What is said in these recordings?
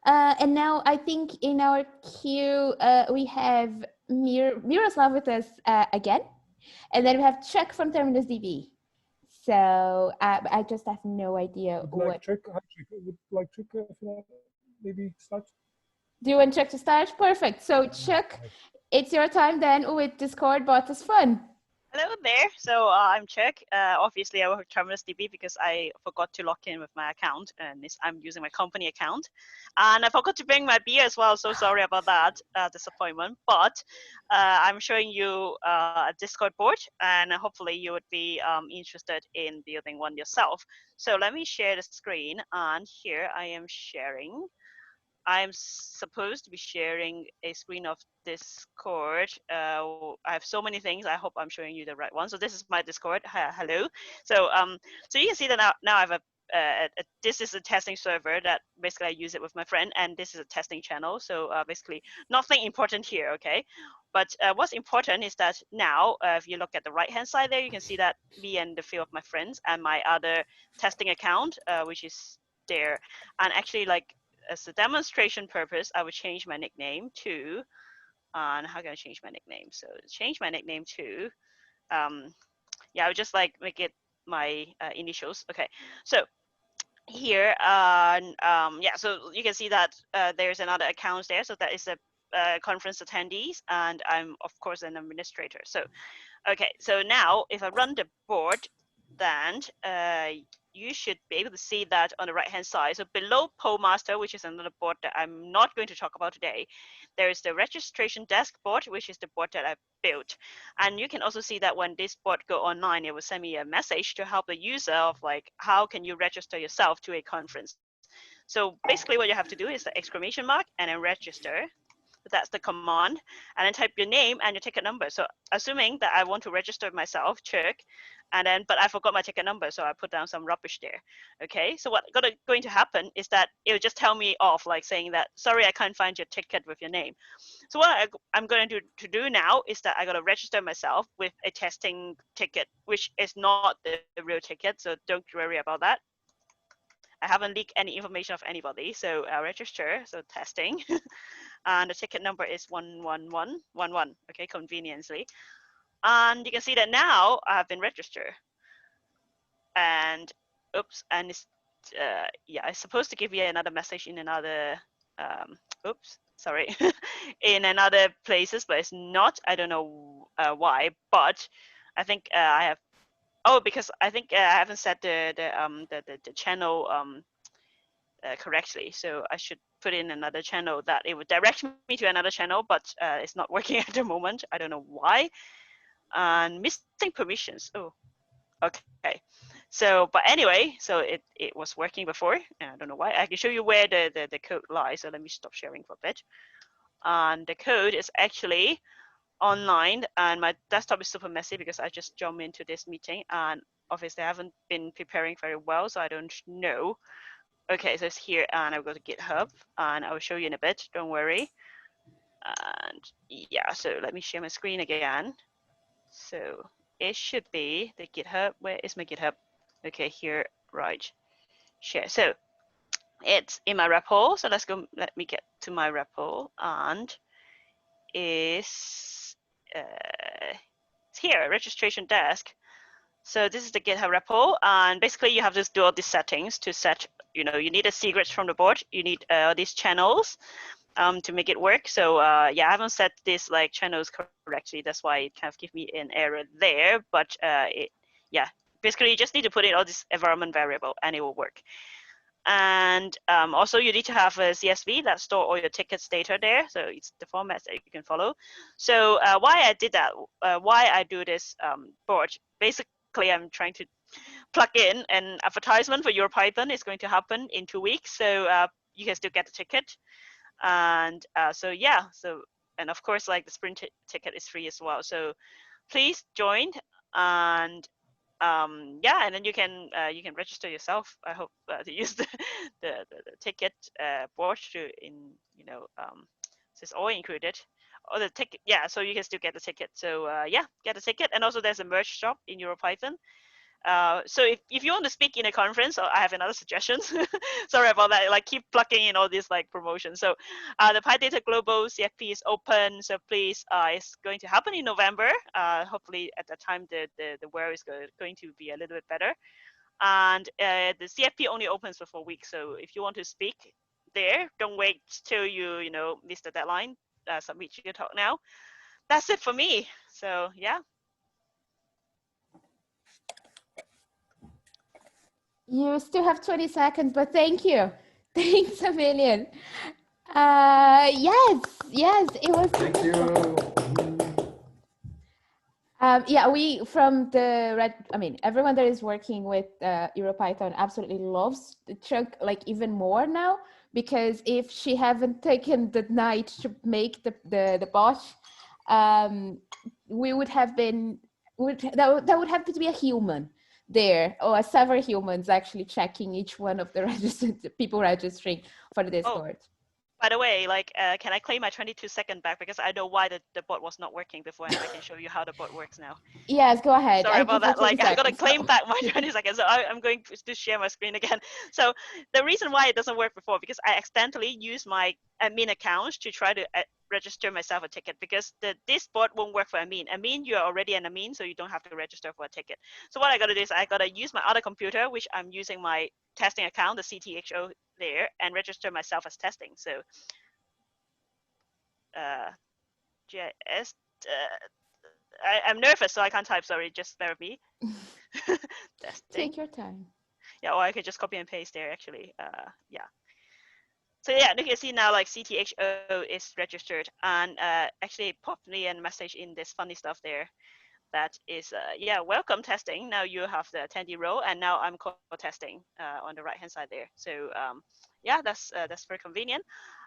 And now I think in our queue, we have Miroslav with us again. And then we have Cheuk from Terminus DB. So I just have no idea what. Cheuk, would like Cheuk maybe start? Do you want Cheuk to start? Perfect. So Cheuk, it's your time then with Discord Bot is Fun. Hello there. So I'm Cheuk. Obviously, I work with Terminus DB because I forgot to log in with my account, and I'm using my company account. And I forgot to bring my beer as well. So sorry about that disappointment. But I'm showing you a Discord board, and hopefully you would be interested in building one yourself. So let me share the screen, and here I am sharing. I'm supposed to be sharing a screen of Discord. I have so many things. I hope I'm showing you the right one. So this is my Discord. Hello. So so you can see that now I have this is a testing server that basically I use it with my friend, and this is a testing channel. So basically nothing important here, okay? But what's important is that now, if you look at the right-hand side there, you can see that me and the few of my friends and my other testing account, which is there, and actually like. As a demonstration purpose, I would change my nickname to, and how can I change my nickname? So change my nickname to, yeah, I would just like make it my initials. Okay, so here, yeah, so you can see that there's another account there. So that is a conference attendees, and I'm of course an administrator. So, okay, so now if I run the board, then you should be able to see that on the right hand side. So below Poll Master, which is another board that I'm not going to talk about today, there is the registration desk board, which is the board that I built. And you can also see that when this board go online, it will send me a message to help the user of like, how can you register yourself to a conference? So basically what you have to do is the exclamation mark and then register. That's the command, and then type your name and your ticket number. So assuming that I want to register myself, Cheuk, and then but I forgot my ticket number, so I put down some rubbish there. Okay, so what going to happen is that it will just tell me off, like saying that sorry, I can't find your ticket with your name. So what I'm going to do now is that I got to register myself with a testing ticket, which is not the real ticket, so don't worry about that. I haven't leaked any information of anybody, so I'll register, so testing. And the ticket number is 11111, okay, conveniently. And you can see that now I have been registered. And oops, and it's, yeah, I'm supposed to give you another message in another, oops, sorry, in another places, but it's not. I don't know why, but I think I have. Oh, because I think I haven't set the channel correctly, so I should put in another channel that it would direct me to another channel, but it's not working at the moment. I don't know why. And missing permissions. Oh, okay. So, but anyway, so it was working before. I don't know why. I can show you where the code lies. So let me stop sharing for a bit. And the code is actually online, and my desktop is super messy because I just jumped into this meeting, and obviously I haven't been preparing very well, so I don't know. Okay, so it's here, and I'll go to GitHub, and I will show you in a bit. Don't worry. And yeah, so let me share my screen again. So it should be the GitHub. Where is my GitHub? Okay, here, right. Share. So it's in my repo. So let's go. Let me get to my repo, and it's here, registration desk. So this is the GitHub repo, and basically you have to do all these settings to set. You know, you need a secrets from the board. You need these channels to make it work. So yeah, I haven't set these like channels correctly. That's why it kind of give me an error there. But yeah, basically you just need to put in all this environment variable and it will work. And also you need to have a CSV that store all your tickets data there. So it's the format that you can follow. So why I did that, why I do this board, basically I'm trying to plug in an advertisement for EuroPython. Is going to happen in 2 weeks. So you can still get the ticket. And so yeah, so and of course like the sprint ticket is free as well, so please join. And yeah, and then you can register yourself. I hope to use the ticket board to in so it's all included, or the ticket. Yeah, so you can still get the ticket. So yeah, get a ticket. And also there's a merch shop in EuroPython, So if you want to speak in a conference, I have another suggestion. Sorry about that. Like keep plugging in all these like promotions. So the PyData Global CFP is open. So please, it's going to happen in November. Hopefully at that time the wear is going to be a little bit better. And the CFP only opens for 4 weeks. So if you want to speak there, don't wait till you miss the deadline. Submit your talk now. That's it for me. So yeah. You still have 20 seconds, but thank you. Thanks a million. Yes, it was. Thank you. Yeah, we from the everyone that is working with EuroPython absolutely loves the Cheuk like even more now, because if she haven't taken the night to make the bot, we would have been that would have to be a human there, or several humans actually checking each one of the registered people registering for the Discord. By the way, like, can I claim my 22-second back, because I know why the bot was not working before, and I can show you how the bot works now. Yes, go ahead. Sorry about that. Like, I gotta claim back my 20 seconds. So I'm going to share my screen again. So the reason why it doesn't work before, because I accidentally used my admin account to try to register myself a ticket, because this bot won't work for admin. Admin, you're already an admin, so you don't have to register for a ticket. So what I gotta do is I gotta use my other computer, which I'm using my testing account, the CTHO there, and register myself as testing. So GIS. I'm nervous, so I can't type. Sorry, just bear with me. Take your time. Yeah, or I could just copy and paste there. Actually, yeah. So yeah, you can see now like CTHO is registered, and actually it popped me a message in this funny stuff there. That is, yeah, welcome testing. Now you have the attendee role, and now I'm co-testing on the right-hand side there. So yeah, that's very convenient.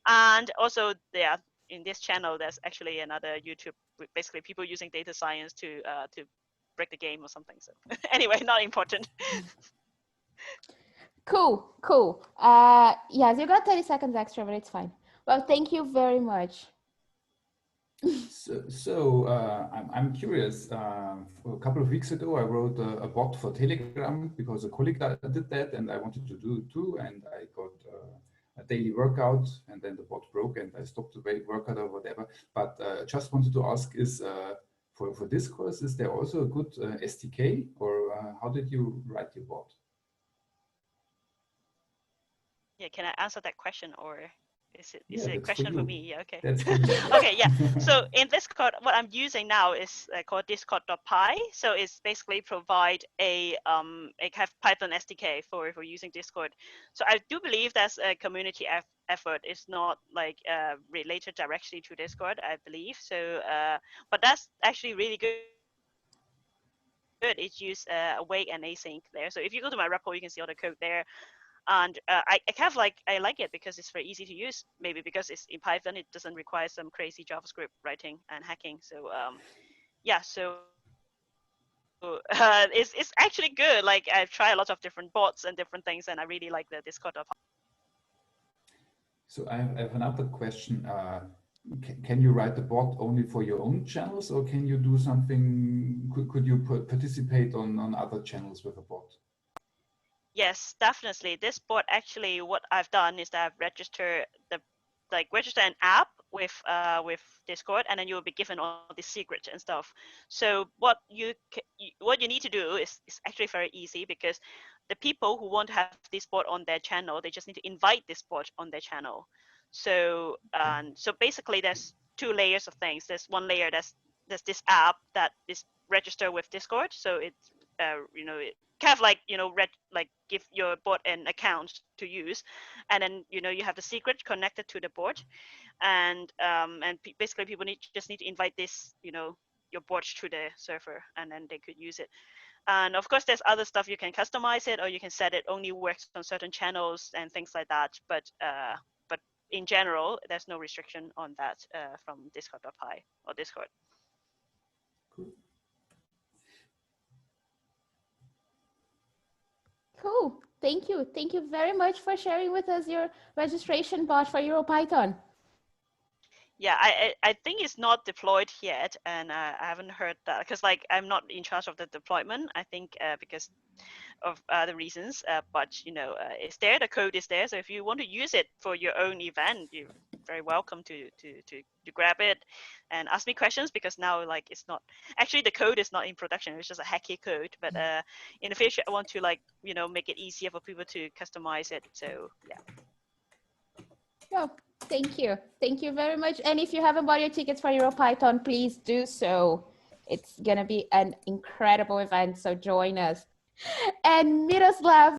And also, yeah, in this channel, there's actually another YouTube, basically people using data science to break the game or something. So anyway, not important. Cool. Yes, you got 30 seconds extra, but it's fine. Well, thank you very much. I'm curious. A couple of weeks ago, I wrote a bot for Telegram because a colleague did that, and I wanted to do it too. And I got a daily workout, and then the bot broke, and I stopped the workout or whatever. But just wanted to ask: is for this course, is there also a good SDK, or how did you write your bot? Yeah, can I answer that question, or is it Yeah, a question for me? Yeah, okay. That's for you. Okay, yeah. So in Discord, what I'm using now is called discord.py. So it's basically provide a kind of Python SDK for using Discord. So I do believe that's a community effort. It's not like related directly to Discord, I believe. So, but that's actually really good. It's use awake and async there. So if you go to my repo, you can see all the code there. And I kind of like it because it's very easy to use. Maybe because it's in Python, it doesn't require some crazy JavaScript writing and hacking. So yeah, so it's actually good. Like I've tried a lot of different bots and different things, and I really like the Discord. So I have another question. Can you write the bot only for your own channels, or can you do something? Could you participate on other channels with a bot? Yes, definitely. This bot, actually, what I've done is that I've registered register an app with Discord, and then you will be given all the secrets and stuff. So what you need to do is actually very easy, because the people who want to have this bot on their channel, they just need to invite this bot on their channel. So so basically, there's two layers of things. There's one layer there's this app that is registered with Discord. So it's it kind of like give your bot an account to use, and then you have the secret connected to the bot, and basically people just need to invite this your bot to the server, and then they could use it. And of course, there's other stuff you can customize it, or you can set it only works on certain channels and things like that. But in general, there's no restriction on that from Discord.py or Discord. Cool. Thank you. Thank you very much for sharing with us your registration bot for EuroPython. Yeah, I think it's not deployed yet, and I haven't heard that because like I'm not in charge of the deployment. I think because of the reasons, but you know, it's there. The code is there. So if you want to use it for your own event, you're very welcome to grab it and ask me questions, because now like it's not actually, the code is not in production. It's just a hacky code. But in the future, I want to like, you know, make it easier for people to customize it. So yeah. Oh, thank you. Thank you very much. And if you haven't bought your tickets for EuroPython, please do so. It's going to be an incredible event. So join us. And Miroslav,